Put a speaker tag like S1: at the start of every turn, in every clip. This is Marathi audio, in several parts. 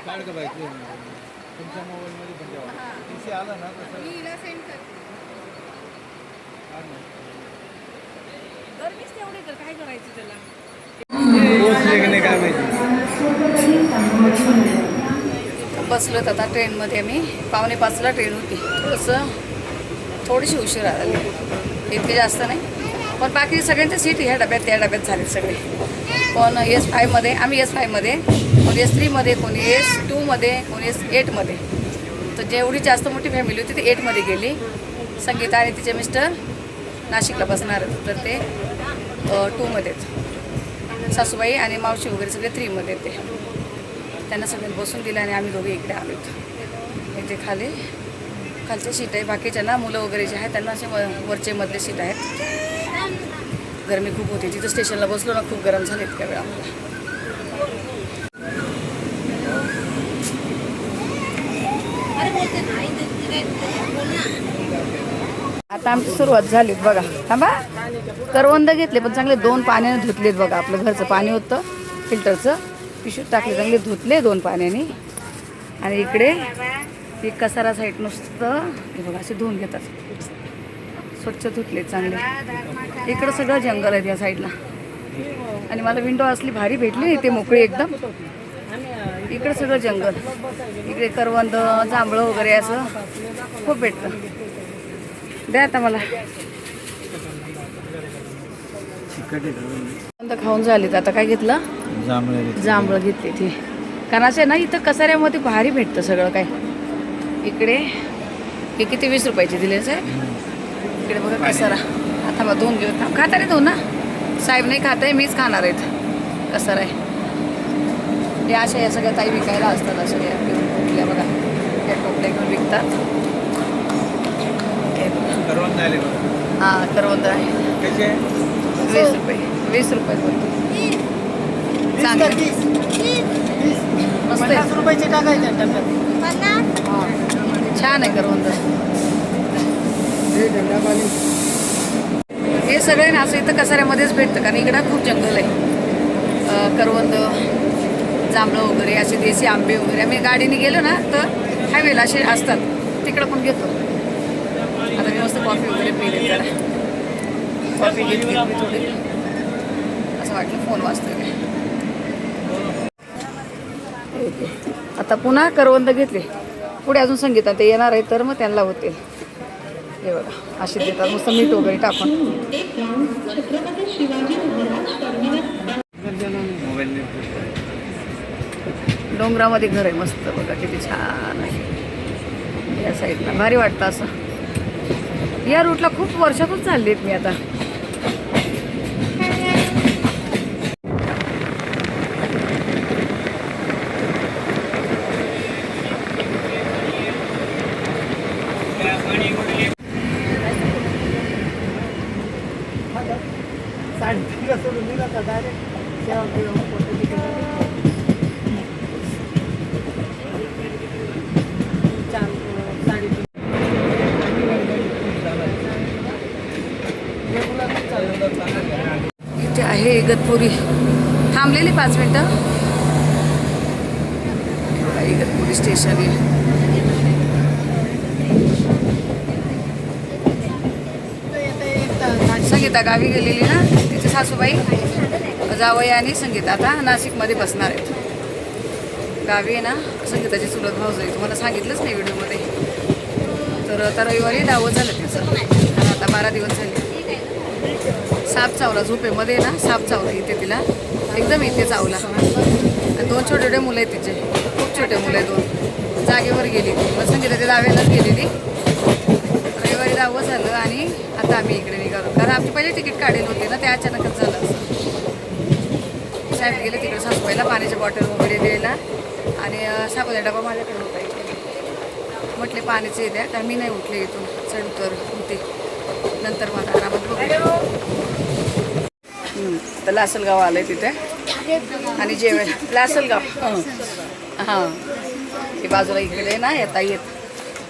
S1: तुमच्या मोबाईलमध्ये पण ठेवा. PC आला ना तसं
S2: मी हिला सेंड करते. गरमीच तेवढी तर काय करायचं त्याला.
S1: पोहोचले की नाही काय माहिती.
S3: बसलो आता ट्रेनमध्ये मी 4:45ला ट्रेन होती. थोडीशी उशीर आली, इतकी जास्त नाही. पण बाकी सगळ्यांच्या सीट ह्या डब्यात त्या डब्यात झाले सगळे. पण S5मध्ये आम्ही S5मध्ये, कोणी S3मध्ये, कोणी S2मध्ये, कोणी S8मध्ये. तर जेवढी जास्त मोठी फॅमिली होती ती 8मध्ये गेली. संगीता आणि तिचे मिस्टर नाशिकला बसणार होते तर ते 2मध्येच. सासूबाई आणि मावशी वगैरे सगळे 3मध्ये ते. त्यांना सगळ्यांना बसून दिलं आणि आम्ही दोघे इकडे आलो. इथे खालचे सीट आहे. बाकीच्या ना मुलं वगैरे जे आहेत त्यांना असे वरचे मधले सीट आहेत. गरमी खूप होती तिथं स्टेशनला बसलो ना, खूप गरम झाले इतक्या वेळा आम्हाला. आता आमची सुरुवात झाली बघा. थांबा, करवंद घेतले पण चांगले 2 पाण्याने धुतलेत बघा. आपलं घरचं पाणी होतं फिल्टरचं, पिशवीत टाकले, चांगले धुतले 2 पाण्याने. आणि इकडे एक कसारा साईड नुसतं हे बघा असे धुवून घेतात, स्वच्छ धुतले चांगले. इकडं सगळं जंगल आहे या साईडला. आणि मला विंडो असली भारी भेटली, ते मोकळी एकदम. इकडं सगळं जंगल, इकडे करवंद जांभळं वगैरे असं खूप भेटतं. द्या आता मला. खाऊन झालीत. आता काय घेतलं? जांभळं घेतली ती. कारण असं ना इथं कसाऱ्यामध्ये भारी भेटतं सगळं काय. इकडे हे किती 20 रुपयाचे दिले साहेब. इकडे बघा कसारा. आता मग 2 घेऊन खाता रे 2 ना. साहेब नाही खात आहे, मीच खाणार आहेत. कसारा आहे हे. अशा या सगळ्या ताई विकायला असतात. अशा या टोपल्या बघा, या टोपल्या घेऊन विकतात. हां, करवंद आहे 20 रुपये. 20 रुपये बोलतो. चांगलं मस्त आहे.
S2: रुपयाचे टाकायचे डब्यात.
S3: छान आहे करवंद. हे सगळे ना असं इथं कसाऱ्यामध्येच भेटतं, कारण इकडं खूप जंगल आहे. करवंद, जांभळं वगैरे असे देशी आंबे वगैरे. आम्ही गाडीने गेलो ना तर हायवेला असे असतात, तिकडं पण घेतो. आता मी मस्त कॉफी वगैरे पिली. जरा कॉफी घेतली थोडी. असं वाटलं फोन वाजतोय. आता पुन्हा करवंद घेतले. पुढे अजून संगीता ते येणार आहे तर मग त्यांना होते. हे बघा असे देतात मस्त मीठ वगैरे टाकून. डोंगरामध्ये घर आहे मस्त बघा, किती छान आहे. या साईडला भारी वाटतं असं. या रूटला खूप वर्षातच चालली आहेत मी आता. इथे आहे इगतपुरी. थांबलेली 5 मिनटं. इगतपुरी स्टेशन आहे. संगीता गावी गेलेली ना, तिची सासूबाई जावई आणि संगीता आता नाशिकमध्ये बसणार आहेत. गावी आहे ना संगीताची चुलत भाऊज आहे, तुम्हाला सांगितलंच नाही व्हिडिओमध्ये. तर आता रविवारी 10 झालं तिचं. आणि आता 12 दिवस झाले. साप चावला झोपेमध्ये ना, साप चावला इथे तिला एकदम. इथे चावला. आणि 2 छोटे छोटे मुलं आहेत तिचे, खूप छोटे मुलं आहेत 2. जागेवर गेली ती. मग संगीताच्या दाव्यालाच गेलेली. रविवारी 10 झालं आणि आता आम्ही इकडे निघालो, कारण आमची पहिले तिकीट काढेल होते ना, ते अचानकच झालं असं. साहेब गेले तिकडे सासूबाईला पाण्याच्या बॉटल वगैरे द्यायला. आणि साबुदाणा डबा माझ्याकडे होता इथे. म्हटले पाण्याचे द्या, कारण मी नाही उठले इथून, चढ उतर होते. नंतर मला आरामात बघू. तर लासलगाव आलं आहे तिथे. आणि जेवण लासलगाव. हां, हे बाजूला इकडे ना येता येत.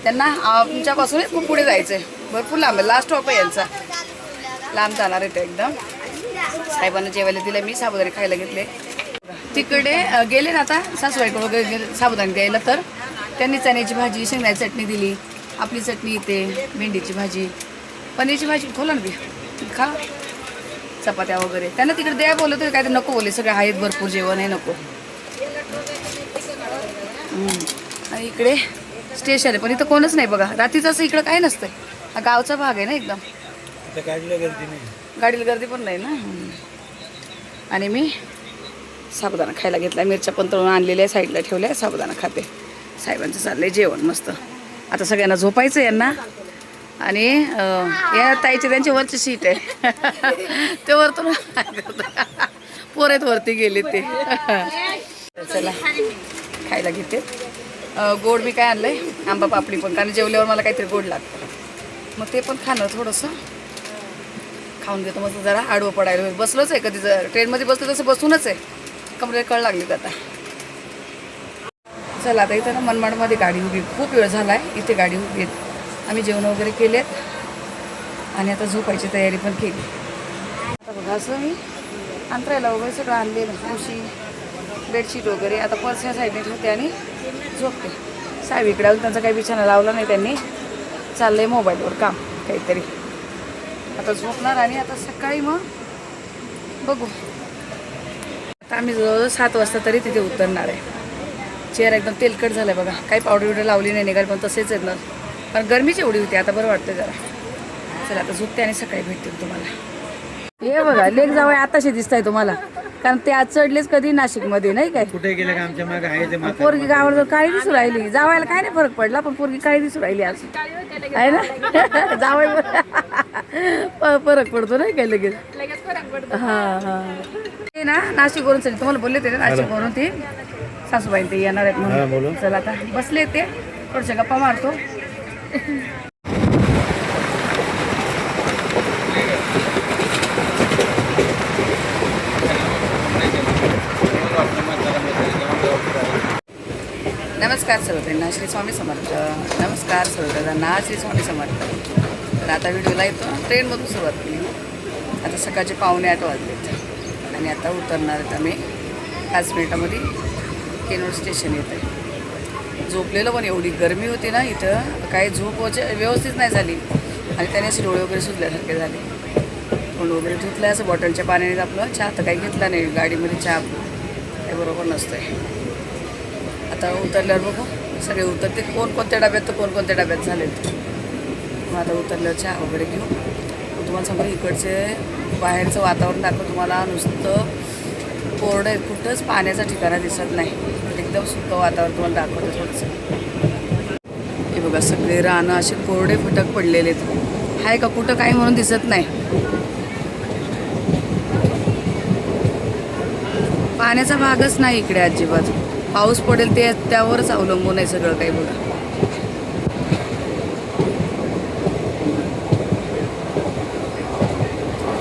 S3: त्यांना आमच्यापासूनच खूप पुढे जायचं आहे, भरपूर लांब आहे. लास्ट स्टॉप आहे यांचा. लांब जाणार आहे ते एकदम. साहेबांना जेवायला दिलं मी, साबुदाणे खायला घेतले. तिकडे गेले ना आता सासूबाईकडे वगैरे गेले साबुदाणे द्यायला, तर त्यांनी चण्याची भाजी, शेंगदाण्याची चटणी दिली, आपली चटणी इथे, भेंडीची भाजी, पनीरची भाजी खोला ना बी खा, चपात्या वगैरे. त्यांना तिकडे द्या बोलत होते, काय तर नको बोलले, सगळे आहेत भरपूर जेवण आहे नको. आणि इकडे स्टेशन आहे, पण इथं कोणच नाही बघा, रात्रीचं असं इकडं काय नसतं. हा गावचा भाग आहे ना एकदम, गाडीला गर्दी पण नाही ना. आणि मी साबुदाणा खायला घेतला, मिरच्या पण तळून आणलेल्या साईडला ठेवल्या, साबुदाणा खाते. साहेबांचं चाललंय जेवण मस्त. आता सगळ्यांना झोपायचं यांना. आणि या ताईचे त्यांच्या वरची सीट आहे ते वरतून पोरेत वरती गेले ते. चला खायला घेते. गोड मी काय आणलंय, आंबा पापडी पण, कारण जेवल्यावर मला काहीतरी गोड लागतं, मग ते पण खाणं थोडंसं खाऊन घेतो. मग जरा आडवं पडायला बसलोच आहे, कधी जर ट्रेनमध्ये बसलं तसं बसूनच आहे, कमरेला कळ लागली आता. चला आता इथं ना मनमाडमध्ये गाडी उभी, खूप वेळ झाला आहे इथे गाडी उभी आहेत. आम्ही जेवण वगैरे केलेत आणि आता झोपायची तयारी पण केली. आता बघा असं मी अंतरायला वगैरे सगळं आणलेलं, उशी, बेडशीट वगैरे. आता पर्स ह्या साईडने ठेवते आणि झोपते. साहेब इकडे आलं, त्यांचा काही बिछाना लावला नाही त्यांनी, चाललं आहे मोबाईलवर काम काहीतरी. आता झोपणार आणि आता सकाळी मग बघू. आता आम्ही जवळ 7 वाजता तरी तिथे उतरणार आहे. चेहरा एकदम तेलकट झाला आहे बघा, काही पावडर बिवडर लावली नाही, निघाल पण तसेच आहेत ना, कारण गरमीची एवढी होती. आता बरं वाटतं जरा. चला आता झोपते आणि सकाळी भेटते तुम्हाला. हे बघा लेक जावं आताशी दिसत आहे तुम्हाला, कारण ते आज चढलेच कधी नाशिकमध्ये, नाही काय.
S1: कुठे गेले का आमच्या मागे आहे ते
S3: पोरगी गावावर काळी दिसू राहिली, जावायला काय नाही फरक पडला, पण पोरगी काळी दिसू राहिली आज, आहे ना. जावाय फरक पडतो नाही काय लगेच. हां हां ते ना नाशिकवरून चल, तुम्हाला बोलले ते ना नाशिकवरून ती सासूबाई ते येणार आहेत म्हणून. चला आता बसले ते, थोडशा गप्पा मारतो. नमस्कार सर्वजणांना, श्री स्वामी समर्थ. नमस्कार सर्वजणांना, श्री स्वामी समर्थ. तर आता व्हिडिओला येतो, ट्रेनमधून सुरुवात केली. आता सकाळचे 7:45 वाजलेत आणि आता उतरणार आहेत आम्ही 5 मिनिटामध्ये. केनोड स्टेशन येतं आहे. झोपलेलं पण एवढी गरमी होती ना इथं, काही झोप व्यवस्थित नाही झाली आणि त्याने असे डोळे वगैरे सुजल्यासारखे झाले. तोंड वगैरे धुतलं असं बॉटलच्या पाण्याने. आपलं चहा तर काही घेतला नाही, गाडीमध्ये चहा काही बरोबर नसतं आहे. आता उतरल्यावर बघू सगळे उतरते, कोणकोणत्या डब्यात तर कोणकोणत्या डब्यात झालेत. मग आता उतरल्यावर चहा वगैरे घेऊ. तुम्हाला सांगू इकडचे बाहेरचं वातावरण दाखवं तुम्हाला, नुसतं कोरडं आहे, कुठंच पाण्याचा ठिकाणा दिसत नाही, एकदम सुकं वातावरण तुम्हाला दाखवतं थोडंसं. हे बघा सगळे रानं असे कोरडे फटक पडलेले आहेत, आहे का कुठं काही म्हणून दिसत नाही. पाण्याचा भागच नाही इकडे अजिबात. पाऊस पडेल ते त्यावरच अवलंबून आहे सगळं काही बघा.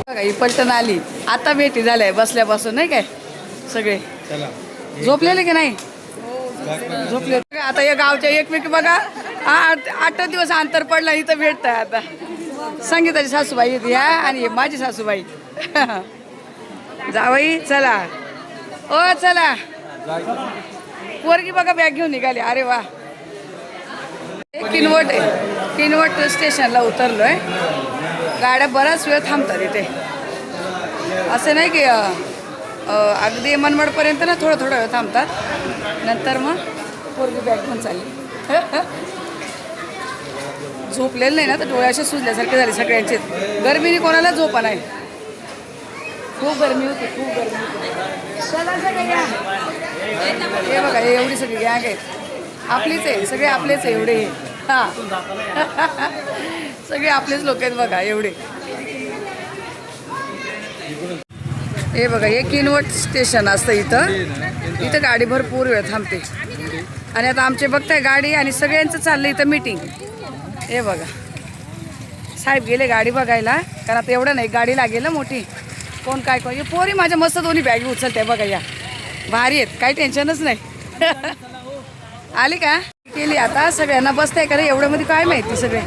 S3: बघा ही पलटण आली, आता भेटी झाल्या बसल्यापासून, नाही काय. सगळे झोपलेले की नाही, झोपले. आता या गावच्या एकमेकी बघा 8 दिवस अंतर पडला, इथं भेटत आहे. आता संगीताची सासूबाई येते ह्या आणि माझी सासूबाई. जावई चला ओ चला. पोरगी बघा बॅग घेऊन निघाली. अरे वा. किनवट आहे, किनवट स्टेशनला उतरलोय. गाड्या बराच वेळ थांबतात इथे, असं नाही की अगदी मनमाडपर्यंत ना थोडं वेळ थांबतात, नंतर मग पोरगी बॅग घेऊन चालली. झोपलेलं नाही ना तर डोळे असे सुजल्यासारखे झाले सगळ्यांचे. गरमीने कोणाला झोपा नाही, खूप गरमी होती, खूप गरमी होती. चला सगळे या. हे बघा हे एवढी सगळी गॅग आहेत, आपलीच आहे, सगळे आपलेच आहे एवढे. हां सगळे आपलेच लोक आहेत बघा एवढे. हे बघा हे किनवट स्टेशन असतं इथं. इथं गाडी भरपूर वेळ थांबते. आणि आता आमचे बघताय गाडी आणि सगळ्यांचं चाललं इथं मीटिंग. हे बघा साहेब गेले गाडी बघायला, कारण आता एवढं नाही गाडी लागेल ना मोठी. कोण काय कोण पोरी माझ्या मस्त दोन्ही बॅगी उचलते बघा, या भारी आहेत, काही टेन्शनच नाही. आली का केली. आता सगळ्यांना बसताय का रे एवढ्यामध्ये काय माहिती. सगळे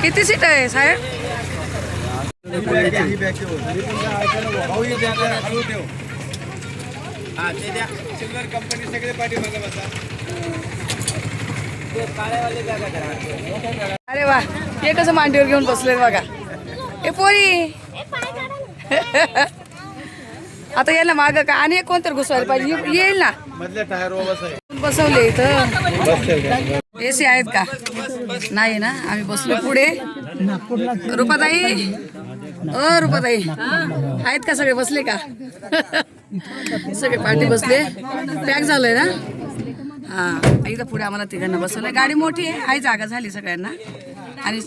S3: किती सीट आहे साहेब.
S1: हा ते द्या सिल्वर कंपनी सगळे पाठीमागे बसा ते काळेवाले जागा करा.
S3: अरे वा हे कसं मांडीवर घेऊन बसले बघा. ए पोरी आता यायला मागं का आणि एक कोणतरी घुसवायला पाहिजे. येईल ना
S1: मधल्या टायर वर बसाय
S3: बसवले इथं. एसी आहेत का? नाही ना आम्ही बसलो पुढे. रुपाताई रुपाताई आहेत का? सगळे बसले का? सगळे पार्टी बसले. पॅक झालंय ना. हा इथं पुढे आम्हाला तिघांना बसवलंय. गाडी मोठी आहे जागा झाली सगळ्यांना. आणि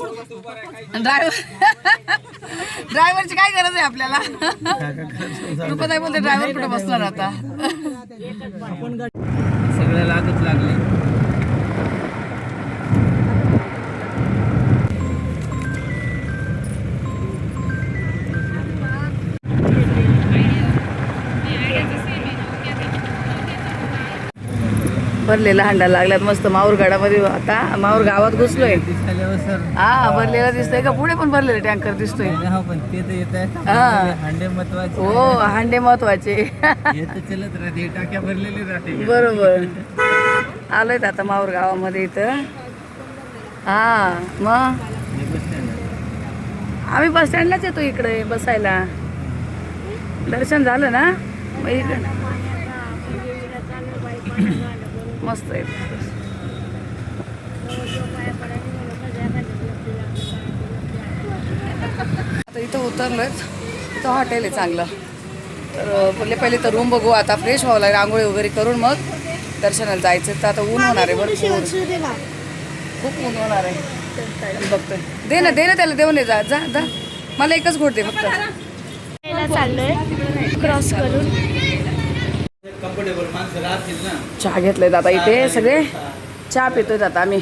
S3: ड्रायव्हरची काय गरज आहे आपल्याला? रुपाताई बोलते ड्रायव्हर कुठे बसणार आता.
S1: सगळ्या लागत लागले.
S3: भरलेला हांडा लागल्यात मस्त माहूर गडामध्ये. आता माहूर गावात घुसलोय. हा भरलेला दिसतोय का? पुढे पण भरलेले टँकर दिसतोय.
S1: पण ते तर येत आहे
S3: हा
S1: हांडे महत्वाचे.
S3: हो हांडे महत्वाचे.
S1: चलत राहते टाक्या भरलेली राहते.
S3: बरोबर आलोय आता माहूर गावामध्ये इथं. हा मग आम्ही बस स्टँडलाच येतो इकडे बसायला. दर्शन झालं ना मग इकडे मस्त आहे. आता इथं उतरलोय. इथं हॉटेल आहे चांगलं. तर पहिले तर रूम बघू. आता फ्रेश व्हावं लागेल. आंघोळी वगैरे करून मग दर्शनाला जायचं. तर आता ऊन होणार आहे भरपूर. खूप ऊन होणार आहे. बघतोय. दे ना त्याला देऊन ये. जा जा जा मला एकच घोट दे फक्त.
S2: चाललोय क्रॉस करून.
S1: कम्फर्टेबल माणसं राहतील ना.
S3: चहा घेतलाय आता इथे सगळे. चहा पितोय आता आम्ही.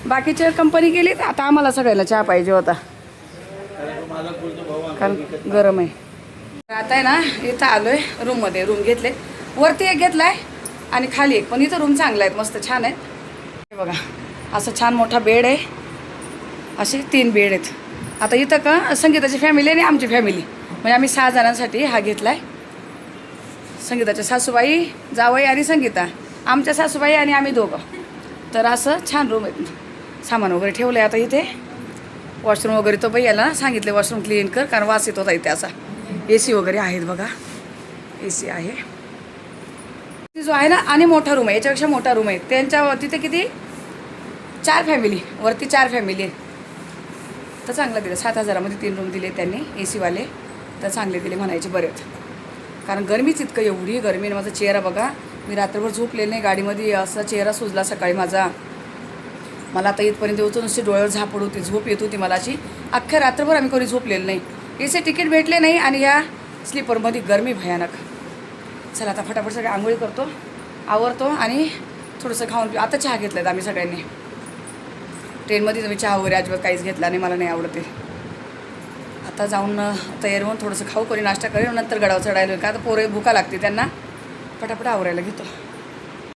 S3: बाकीचे कंपनी गेली तर आता आम्हाला सगळ्यांना चहा पाहिजे होता कारण गरम आहे. आता आहे ना इथं आलोय रूममध्ये. रूम घेतले. वरती एक घेतलाय आणि खाली एक. पण इथं रूम चांगला आहेत मस्त छान आहेत. हे बघा असं छान मोठा बेड आहे. असे 3 बेड आहेत. आता इथं का संगीताची फॅमिली आणि आमची फॅमिली म्हणजे आम्ही 6 जणांसाठी हा घेतलाय. संगीताच्या सासूबाई जावई आणि संगीता. आमच्या सासूबाई आणि आम्ही दोघं. तर असं छान रूम आहेत. सामान वगैरे ठेवलं आहे आता इथे. वॉशरूम वगैरे तो याला सांगितले वॉशरूम क्लीन कर कारण वास येत होता इथे असा. AC वगैरे आहेत बघा. AC आहे जो आहे ना. आणि मोठा रूम आहे. याच्यापेक्षा मोठा रूम आहे. त्यांच्या तिथे किती 4 फॅमिली वरती 4 फॅमिली आहेत. तर चांगलं दिलं. 7,000मध्ये 3 रूम दिले त्यांनी AC वाले. तर चांगले दिले म्हणायचे बरेच. कारण गरमीच इतकं एवढी गरमीने माझा चेहरा बघा. मी रात्रभर झोपलेलं नाही गाडीमध्ये. असा चेहरा सुजला सकाळी माझा. मला आता इथपर्यंत होतं नुसती डोळ्यावर झापड होती. झोप येत होती मला अशी. अख्ख्या रात्रभर आम्ही कोणी झोपलेलं नाही. AC तिकीट भेटले नाही आणि ह्या स्लीपरमध्ये गरमी भयानक. चला आता फटाफट सगळं आंघोळी करतो आवरतो आणि थोडंसं खाऊन पिऊ. आता चहा घेतला आहे आम्ही सगळ्यांनी. ट्रेनमध्ये मी चहा वगैरे अजिबात काहीच घेतला नाही. मला नाही आवडते. आता जाऊन तयार होऊन थोडंसं खाऊ करी नाश्ता करेन नंतर गडावर चढायला. का आता पोरं भुका लागते त्यांना. फटाफट आवरायला घेतो.